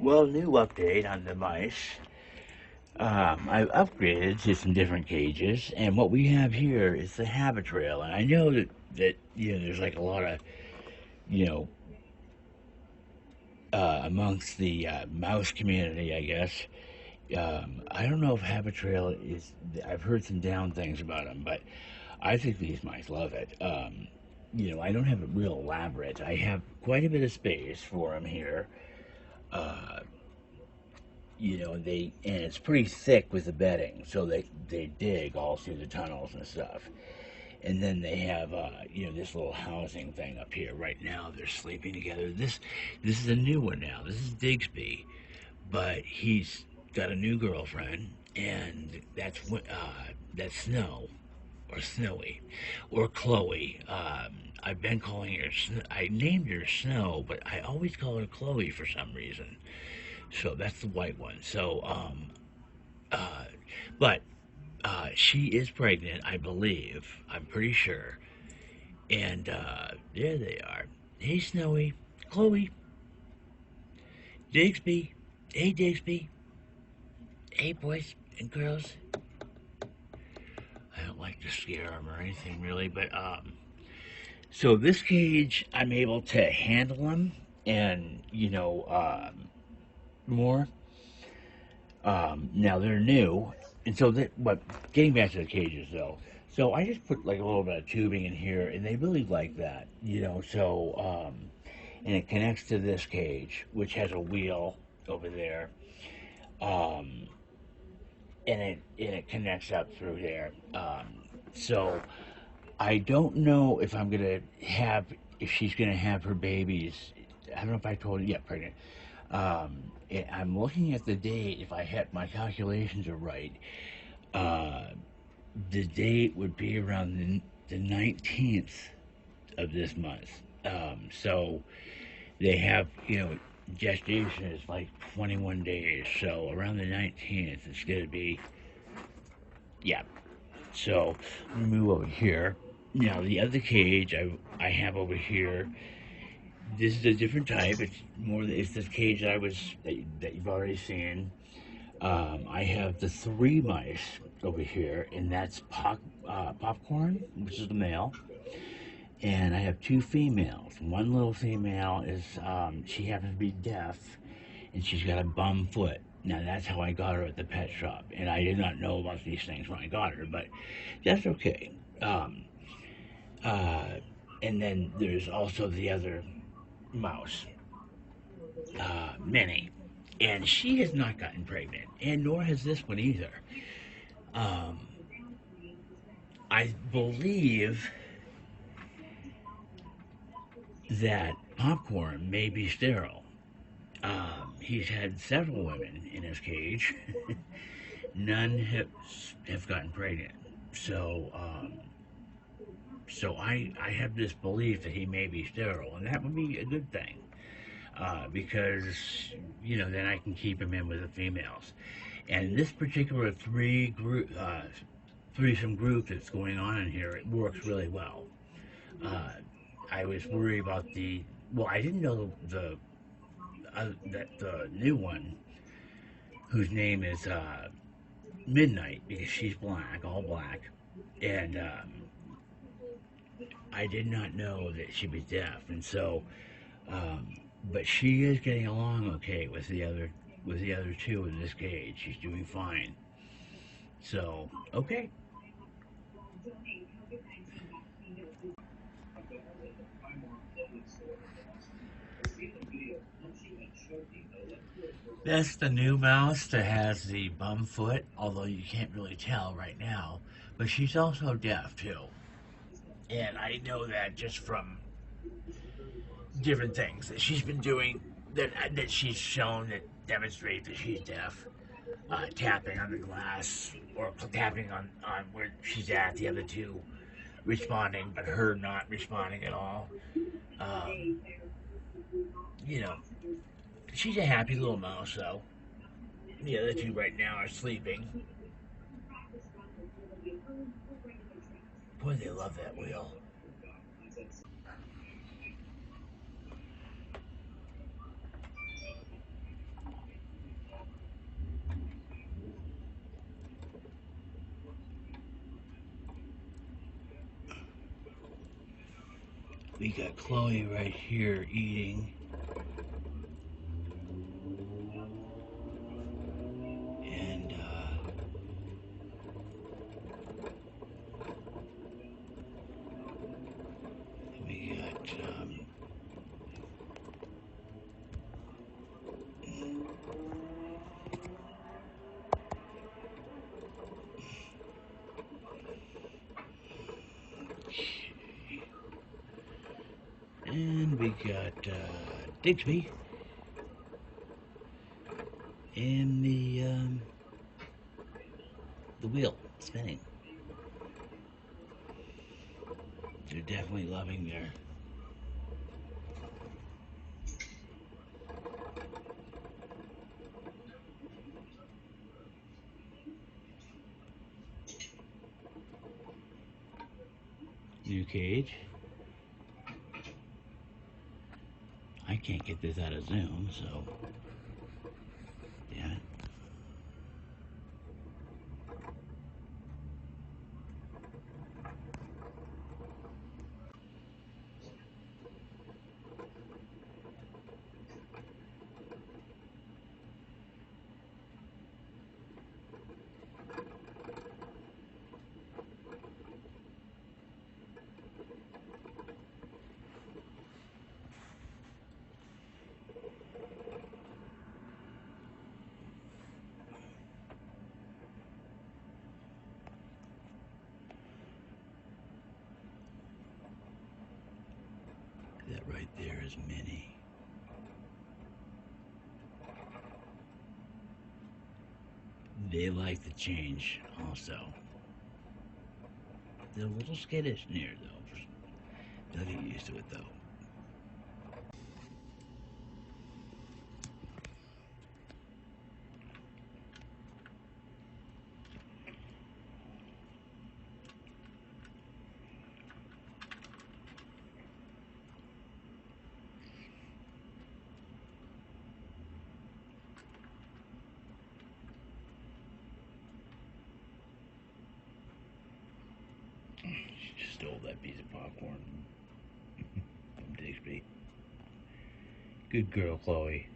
Well, new update on the mice. I've upgraded to some different cages, and what we have here is the habit trail. And I know that there's like a lot of you know amongst the mouse community, I guess. I don't know if habit trail is. I've heard some down things about them, but I think these mice love it. I don't have it real elaborate. I have quite a bit of space for them here. Uh, and it's pretty thick with the bedding, so they dig all through the tunnels and stuff. And then they have this little housing thing up here. Right now they're sleeping together. This is a new one now. This is Digsby, but he's got a new girlfriend, and that's Snow or Snowy or Chloe. I've been calling her. I named her Snow, but I always call her Chloe for some reason. So that's the white one. Uh, but she is pregnant, I believe. I'm pretty sure. And there they are. Hey, Snowy, Chloe, Digsby. Hey, Digsby. Hey, boys and girls. I don't like to scare them or anything really, but so this cage, I'm able to handle them, and more. Now they're new, and so but getting back to the cages though, so I just put like a little bit of tubing in here, and they really like that, and it connects to this cage, which has a wheel over there, um, and it connects up through there. So I don't know if she's gonna have her babies. I don't know if I told you yet, pregnant. I'm looking at the date. If I had my calculations are right, uh, the date would be around the 19th of this month. So they have, gestation is like 21 days. So around the 19th, it's going to be, yeah. So let me move over here. Now the other cage I have over here. This is a different type. It's this cage that you've already seen. I have the three mice over here, and that's Popcorn, which is the male, and I have two females. One little female is she happens to be deaf, and she's got a bum foot. Now that's how I got her at the pet shop, and I did not know about these things when I got her, but that's okay. Um, uh, and then there's also the other mouse, Minnie, and she has not gotten pregnant, and nor has this one either. Um, I believe that Popcorn may be sterile. He's had several women in his cage. None have gotten pregnant. So I have this belief that he may be sterile, and that would be a good thing because then I can keep him in with the females. And this particular threesome group that's going on in here, it works really well. Uh, I was worried about I didn't know that the new one, whose name is Midnight, because she's black, all black, and I did not know that she was deaf, and so, um, but she is getting along okay with the other two in this cage. She's doing fine. So okay, that's the new mouse that has the bum foot, although you can't really tell right now. But she's also deaf too. And I know that just from different things that she's been doing that she's shown that demonstrate that she's deaf. Tapping on the glass or tapping on where she's at, the other two responding, but her not responding at all. Um, you know, she's a happy little mouse, though. The other two right now are sleeping. Boy, they love that wheel. We got Chloe right here eating. And we got and we got Digsby and the wheel spinning. They're definitely loving their new cage. I can't get this out of Zoom, so yeah. That right there is Minnie. They like the change also. They're a little skittish near though. They'll get used to it though. She just stole that piece of popcorn from Digsby. Good girl, Chloe.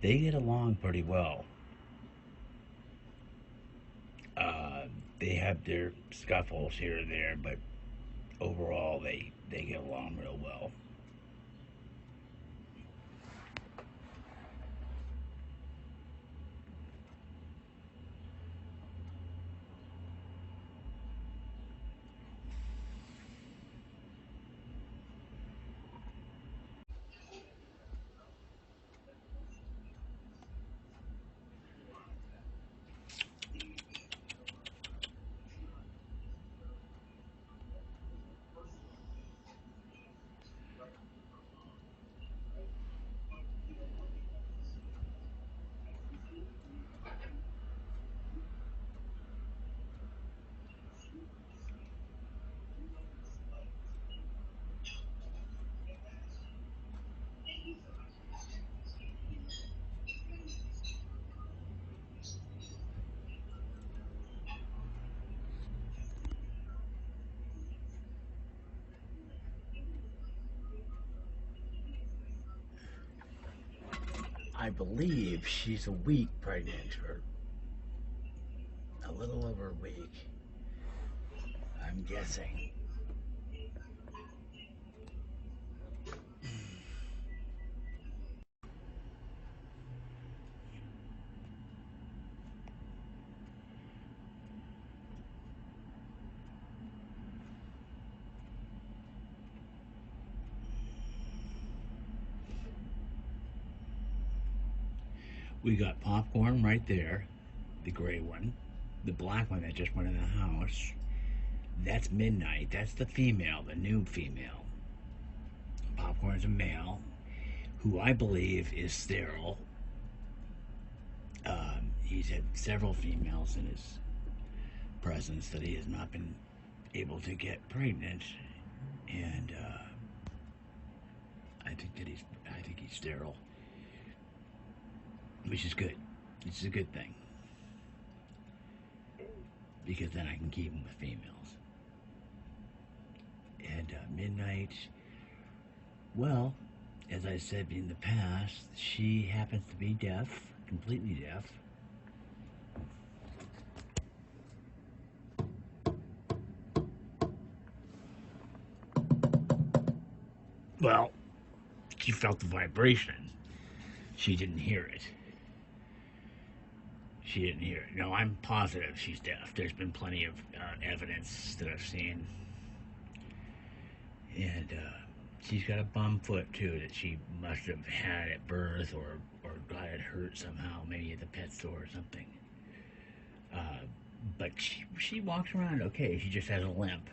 They get along pretty well. Uh, they have their scuffles here and there, but overall they get along real well. I believe she's a week pregnant, or a little over a week. I'm guessing. We got Popcorn right there, the gray one. The black one that just went in the house, that's Midnight. That's the female, the new female. Popcorn's a male, who I believe is sterile. He's had several females in his presence that he has not been able to get pregnant, and I think he's sterile, which is good. It's a good thing, because then I can keep him with females. And Midnight, well, as I said in the past, she happens to be deaf, completely deaf. Well, she felt the vibration. She didn't hear it. She didn't hear it. No, I'm positive she's deaf. There's been plenty of evidence that I've seen. And she's got a bum foot, too, that she must have had at birth or got it hurt somehow, maybe at the pet store or something. But she walks around okay. She just has a limp.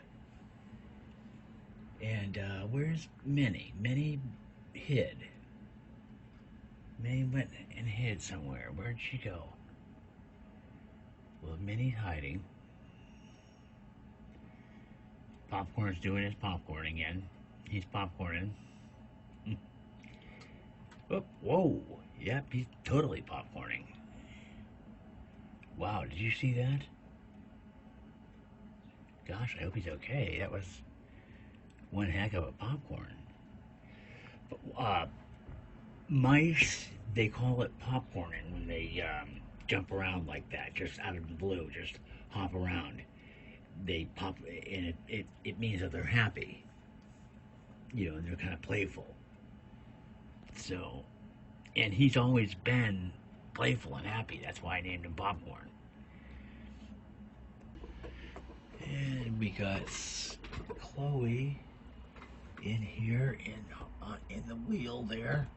And where's Minnie? Minnie hid. Minnie went and hid somewhere. Where'd she go? Well, Minnie's hiding. Popcorn's doing his popcorn again. He's popcorning. Oh, whoa. Yep, he's totally popcorning. Wow, did you see that? Gosh, I hope he's okay. That was one heck of a popcorn. But, mice, they call it popcorning when they jump around like that, just out of the blue, just hop around. They pop, and it means that they're happy, you know, and they're kind of playful. So, and he's always been playful and happy. That's why I named him Popcorn. And we got Chloe in here in the wheel there.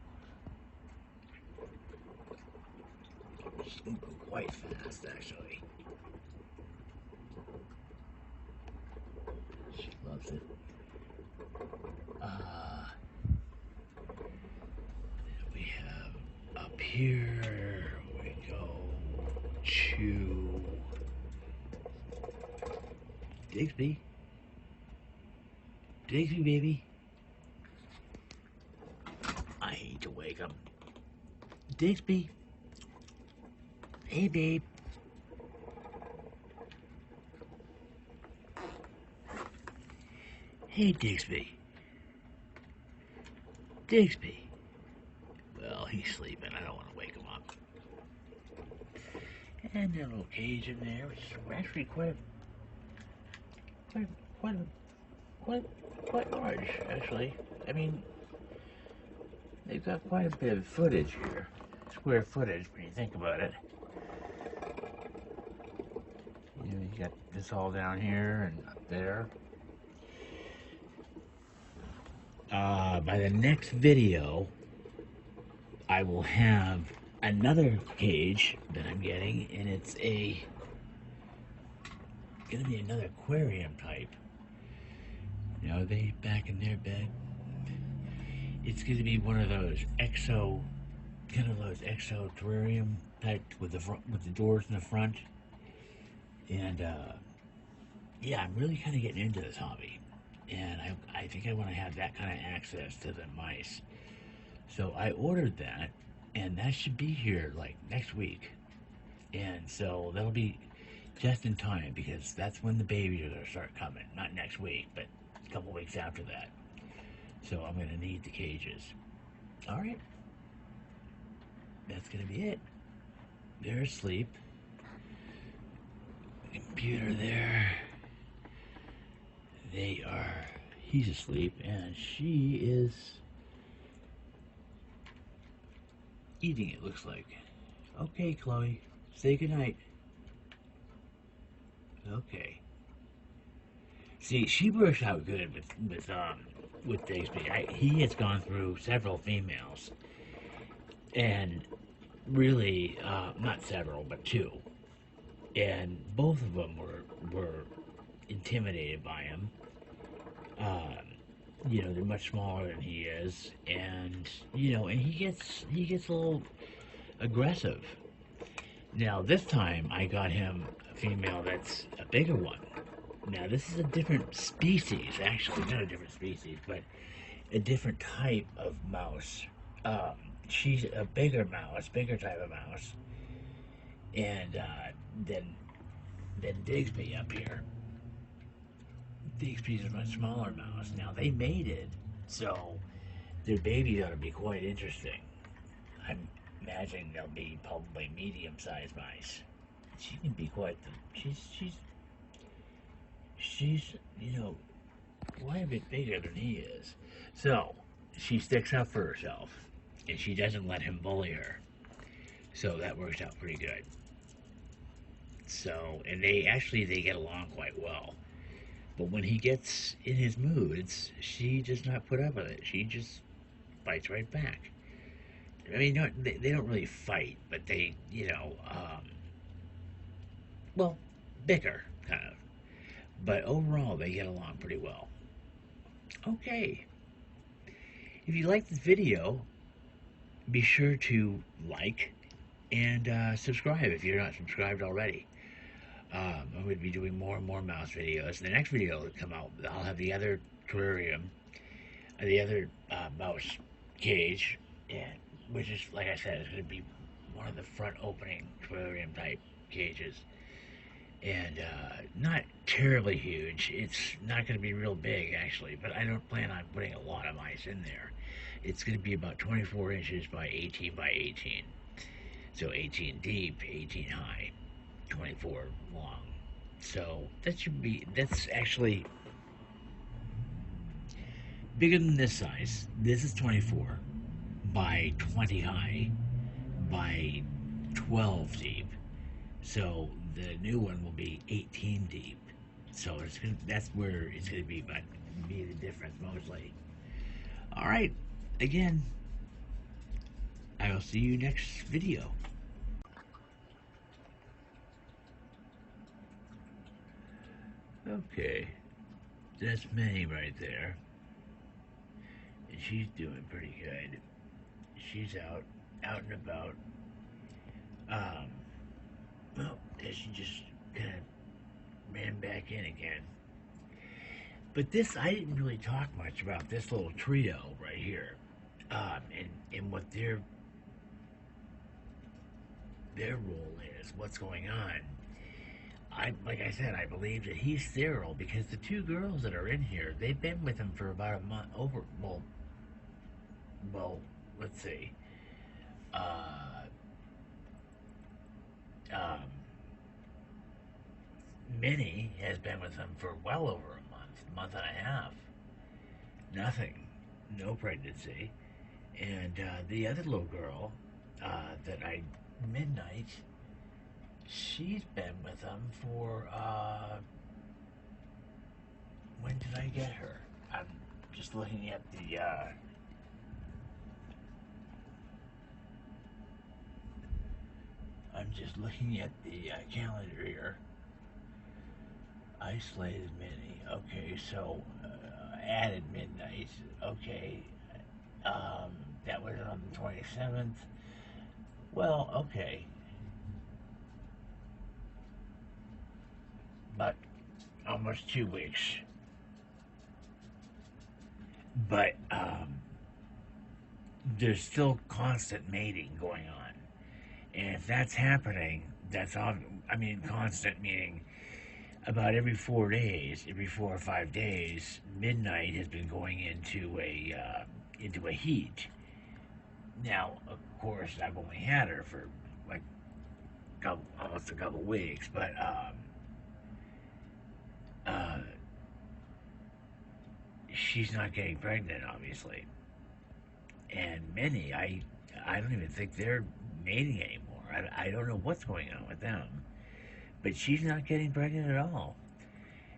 She's moving quite fast, actually. She loves it. We have up here, we go to Digsby. Digsby, baby. I hate to wake him. Digsby. Hey, babe. Hey, Digsby. Digsby. Well, he's sleeping. I don't want to wake him up. And a little cage in there, which is actually quite large, actually. I mean, they've got quite a bit of footage here. Square footage, when you think about it. You know, you got this all down here and up there. By the next video, I will have another cage that I'm getting, and it's gonna be another aquarium type. You know, they back in their bed. It's gonna be one of those exo terrarium type with the doors in the front. And yeah, I'm really kind of getting into this hobby, and I think I want to have that kind of access to the mice. So I ordered that, and that should be here like next week. And so that'll be just in time, because that's when the babies are going to start coming. Not next week, but a couple weeks after that. So I'm going to need the cages. All right. That's going to be it. They're asleep. Computer there. He's asleep, and she is eating, it looks like. Okay, Chloe, say goodnight. Okay. See, she works out good with Digsby. He has gone through several females, and really, not several, but two, and both of them were intimidated by him. Um, they're much smaller than he is, and and he gets a little aggressive. Now this time I got him a female that's a bigger one. Now this is a different species, actually, not a different species, but a different type of mouse. Um, she's a bigger mouse, bigger type of mouse, and then Digsby up here. Digsby's a much smaller mouse. Now they mated, so their babies ought to be quite interesting. I'm imagining they'll be probably medium-sized mice. She can be quite the. She's quite a bit bigger than he is. So she sticks up for herself, and she doesn't let him bully her. So that works out pretty good. So, and they get along quite well. But when he gets in his moods, she does not put up with it. She just fights right back. I mean, no, they don't really fight, but they, well, bicker, kind of. But overall, they get along pretty well. Okay. If you like this video, be sure to like and subscribe if you're not subscribed already. I'm going to be doing more and more mouse videos. The next video will come out, I'll have the other terrarium, the other mouse cage, and which is, like I said, is going to be one of the front opening terrarium type cages. And not terribly huge. It's not going to be real big, actually, but I don't plan on putting a lot of mice in there. It's going to be about 24 inches by 18 by 18. So 18 deep, 18 high, 24 long. So that's actually bigger than this size. This is 24 by 20 high by 12 deep. So the new one will be 18 deep. So that's where it's going to be the difference mostly. All right. Again, I'll see you next video. Okay, that's Minnie right there, and she's doing pretty good. She's out and about. Well, she just kind of ran back in again. But I didn't really talk much about this little trio right here, and what their role is, what's going on. Like I said, I believe that he's Cyril because the two girls that are in here, they've been with him for about a month. Let's see. Um, Minnie has been with him for well over a month and a half. Nothing, no pregnancy, and the other little girl Midnight, she's been with him for, when did I get her? I'm just looking at the, calendar here. Isolated Minnie. Okay, so, added Midnight. Okay. That was on the 27th. Well, okay. But almost 2 weeks. But there's still constant mating going on. And if that's happening, constant meaning about every 4 days, every 4 or 5 days, Midnight has been going into a heat. Now, of course, I've only had her for like almost a couple weeks, but she's not getting pregnant, obviously. And Minnie, I don't even think they're mating anymore. I don't know what's going on with them, but she's not getting pregnant at all.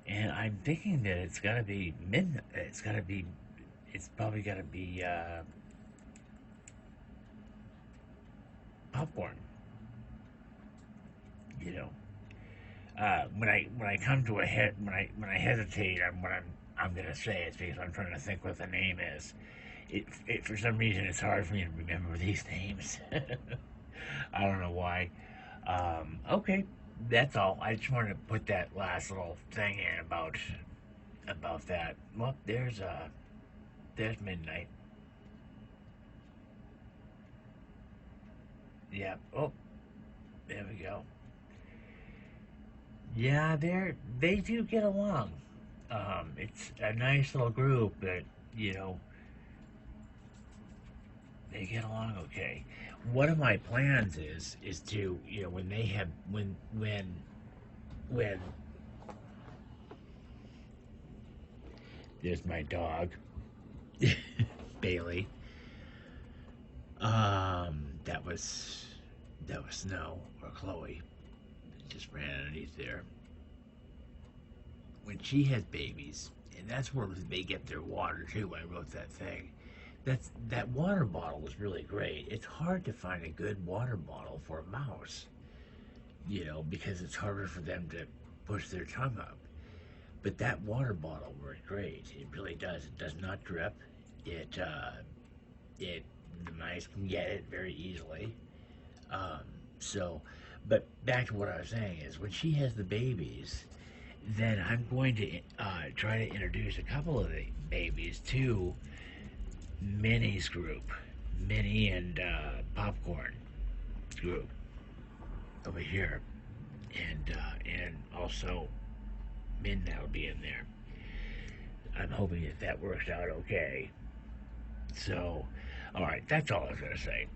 And I'm thinking that it's got to be midnight. It's probably got to be popcorn. You know, when I come to a head when I hesitate on what I'm gonna say, it's because I'm trying to think what the name is. It for some reason it's hard for me to remember these names. I don't know why. Okay, that's all. I just wanted to put that last little thing in about that. Well, there's midnight. Yeah. Oh, there we go. Yeah, they do get along. It's a nice little group that you know they get along okay. One of my plans is to when they have when there's my dog Bailey. That was Snow or Chloe. Just ran underneath there. When she has babies, and that's where they get their water too. I wrote that thing. That water bottle is really great. It's hard to find a good water bottle for a mouse, because it's harder for them to push their tongue up. But that water bottle worked great. It really does. It does not drip. It the mice can get it very easily. Um, so, but back to what I was saying is when she has the babies, then I'm going to try to introduce a couple of the babies to Minnie's group, Minnie and Popcorn group over here, and also Min that'll be in there. I'm hoping that works out okay. So, all right, that's all I was gonna say.